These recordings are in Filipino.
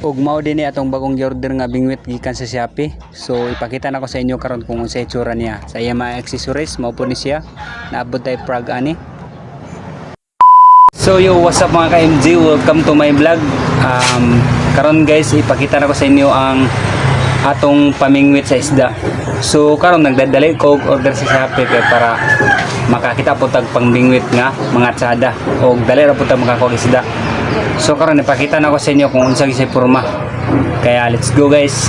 ug mao dinhi atong bagong order nga bingwit gikan sa Shopee. So ipakita na ko sa inyo karon kung unsa itsura niya. Sa iya mga accessories mao po ni siya. Naabot tay Prague ani. So yo, what's up mga ka-MG? Welcome to my vlog. Karon guys, ipakita na ko sa inyo ang atong pamingwit sa isda. So karon nagdadali ko order sa Shopee kay para makakita po tag pangbingwit nga mga tsada o dali ra po tag makakuha isda. So karon ipakita na ko sa inyo kung unsa gisay porma. Kaya let's go guys.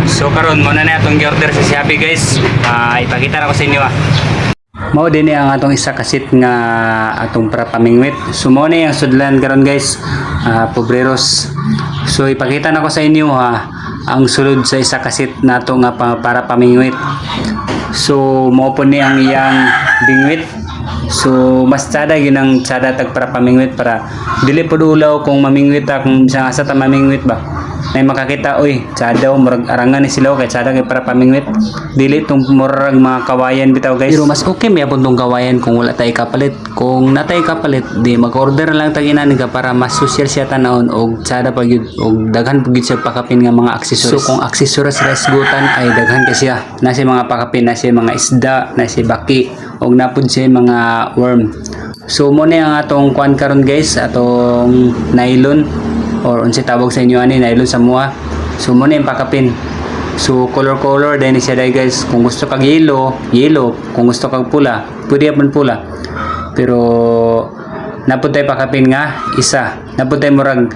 So karon mo na atong gi-order sa Shopee guys. Ipakita na ko sa inyo mao din ang atong isa kasit nga atong para pamingwit. So mo na ang sudlan karon guys, pobreros. So ipakita na ko sa inyo ang sulod sa isa kasit nato nga para pamingwit. So mao po ni ang iyang bingwit. So mas tsada yun ang tsada tag para pamingwit para dili po ulaw kung mamingwit kung isang asa ta mamingwit ba nay makakita oy tsada murag arangan ni sila kay tsada kay para pamingwit dili tong murag mga kawayan bitaw guys. Pero mas okay may abot tong kawayan kung wala tay kapalit. Kung natay kapalit di mag-order lang tag inani ka para mas social siya tanawon og tsada pa gyud og daghan pud gyud siya pakapin nga mga accessories. So kung accessories sa isgutan ay daghan ka siya na siya mga pakapin na siya mga isda na siya baki og napud siya mga worm. So mo na ang atong kuan karon guys, atong nylon or unsa tawag sa inyo ani nylon sa mua. So mo na yung pakapin. So color din siya dai guys. Kung gusto kag yellow, kung gusto kag pula, pwede man pula. Pero napud tay pakapin nga isa. Napud tay murag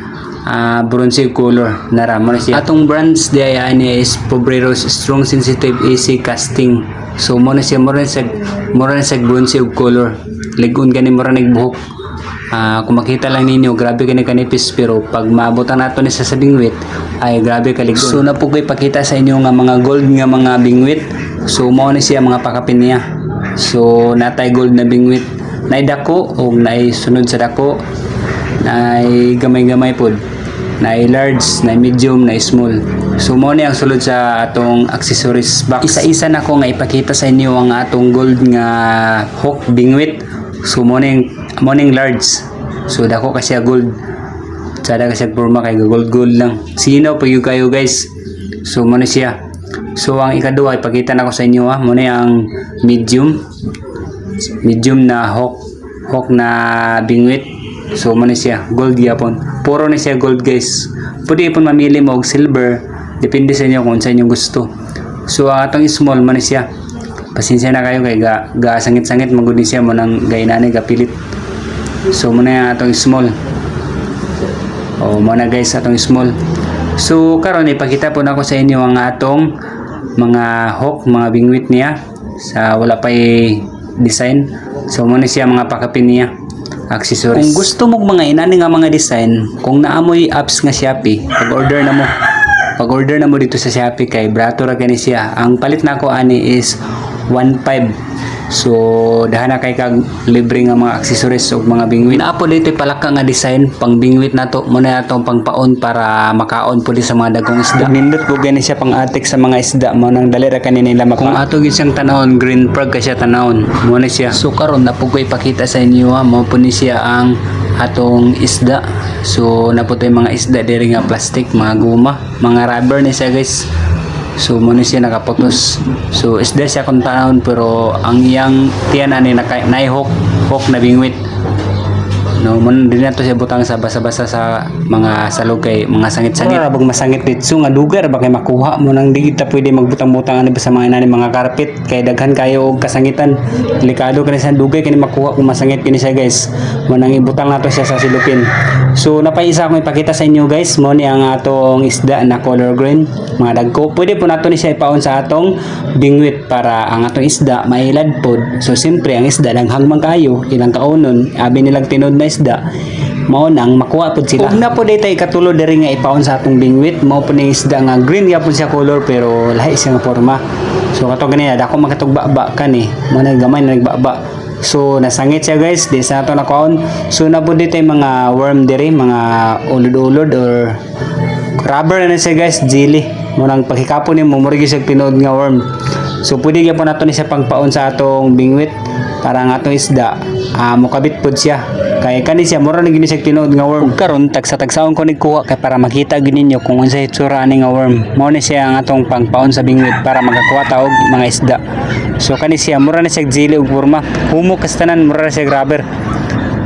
bronze color nara mo na siya. Atong brands di ani is Pobreros Strong Sensitive AC Casting. So mo na siya mura sa bronze color. Ligon gani mura nagbuhok. Kung makita lang ninyo grabe gani kanipis pero pag maabotan nato ni sa bingwit ay grabe kaligon. So napugoy pakita sa inyo nga mga gold nga mga bingwit. So mo na siya mga pakapin niya. So natay gold na bingwit. Nay dako o nay sunod sa dako. Nay gamay-gamay pod. Nay large, nay medium, nay small. So mo ni ang sulod sa atong accessories box. Isa-isa na ko nga ipakita sa inyo ang atong gold nga hook bingwit. So morning large. So dako kasi gold. Sada kasi porma kay gold lang. Sino pa yung kayo guys. So mo na siya. So ang ikaduha ipakita na ko sa inyo mo na ang medium na hook na bingwit. So mo na siya gold gyapon. Puro na siya gold guys. Pwede pun mamili mo og silver. Depende sa inyo kung sa inyong gusto. So ang atong small man siya. Pasensya na kayo kay ga sangit-sangit magud ni siya mo nang gainani gapilit. So mo na atong small. Mo na guys atong small. So karon ipakita po nako sa inyo ang atong mga hook, mga bingwit niya sa wala pa design. So mo na siya mga pakapin niya. Accessories. Kung gusto mo mga inani nga mga design, kung naamoy apps nga Shopee, pag-order na mo dito sa Shopee kay brato ra gani siya. Ang palit nako ani is 1.5. So dahan na kay kag libre nga mga accessories ug mga bingwit. Naapo dito palaka nga design pang bingwit nato mo na atong pangpaon para makaon pud sa mga dagkong isda. Nindot ko gani siya pang atik sa mga isda mo nang dali ra kanila kung ato gid siyang tanawon green Prague ka siya tanawon mo na siya. So karon napugoy ipakita sa inyo mo po ni siya ang atong isda. So naputoy mga isda diri nga plastic, mga guma, mga rubber ni siya guys. So mo ni siya nakaputos. So isda siya kung tanawon pero ang iyang tiyan ani naihok na bingwit. No, man din nato siya butang sa basa-basa sa mga salog kay mga sangit-sangit. Bag masangit dito nga lugar ba kay makuha mo nang di ta pwede magbutang-butang ani sa mga inani mga carpet kay daghan kayo og kasangitan. Delikado kani sa dugay kani makuha kung masangit kini siya guys. Mo nang ibutang nato siya sa silupin. So napaisa ko ipakita sa inyo guys mo ni ang atong isda na color green mga dagko. Pwede po nato ni siya ipaon sa atong bingwit para ang atong isda mailad pod. So siyempre ang isda daghang man kayo ilang kaonon abi nilang tinod na isda mao nang makuha pud sila. Ug na po daytay katulod diri nga ipaon sa atong bingwit mao po ni isda nga green gyapon siya color pero lahi siya nga porma. So kato ganina dako makatugbaba kani mo na gamay na nagbaba. So nasangit siya guys di sa ato nakuon. So na po daytay mga worm diri mga ulod-ulod or rubber na siya guys, jelly mo nang paghikapon ni mo murag siya tinod nga worm. So pwede gyapon nato ni siya pangpaon sa atong bingwit para ang atong isda mukabit pod siya Kay kani siya mura na gini siya tinuod nga worm. Ug karon tagsa-tagsaon ko nigkuha kay para makita gid ninyo kung unsay itsura ani nga worm. Mao ni siya ang atong pangpaon sa bingwit para makakuha ta og mga isda. So kani siya mura na siya jili ug forma. Humok kas tanan mura na siya rubber.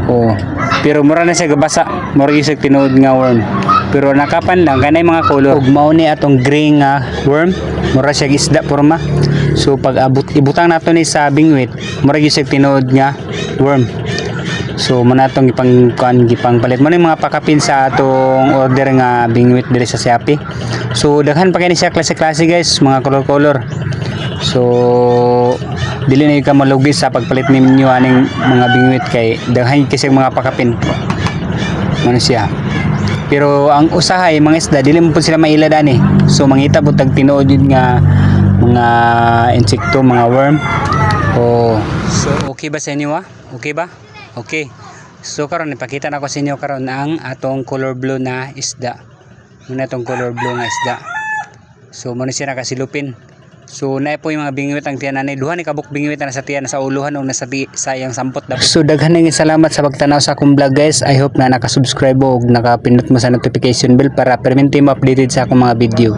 Oh, pero mura na siya gabasa. Mura gyud siya tinuod nga worm. Pero nakapan lang kanay mga color. Ug mao ni atong gray nga worm. Mura siya isda forma. So pag ibutang nato ni sa bingwit, mura gyud siya tinuod nga worm. So manatong gipang palit mo ni mga pakapin sa atong order nga bingwit diri sa Shopee. So daghan pa kay ni siya klase-klase guys, mga color-color. So dili na ka malugi sa pagpalit ninyo aning mga bingwit kay daghan kasi mga pakapin. Ano siya? Pero ang usahay mga isda dili mo pud sila maila dani. So mangita butag tinuod yun nga mga insekto, mga worm. Oh, so okay ba sa inyo ha? Okay ba? Okay. So karon ipakita na ko sa inyo karon ang atong color blue na isda. Muna atong color blue nga isda. So mo ni siya nakasilupin. So na po yung mga bingwit ang tiyan ani duha ni kabuk bingwit na sa tiyan sa uluhan o nasa sa iyang sampot dapat. So daghan nga salamat sa pagtanaw sa akong vlog guys. I hope na naka-subscribe og nakapindot mo sa notification bell para permanente mo updated sa akong mga video.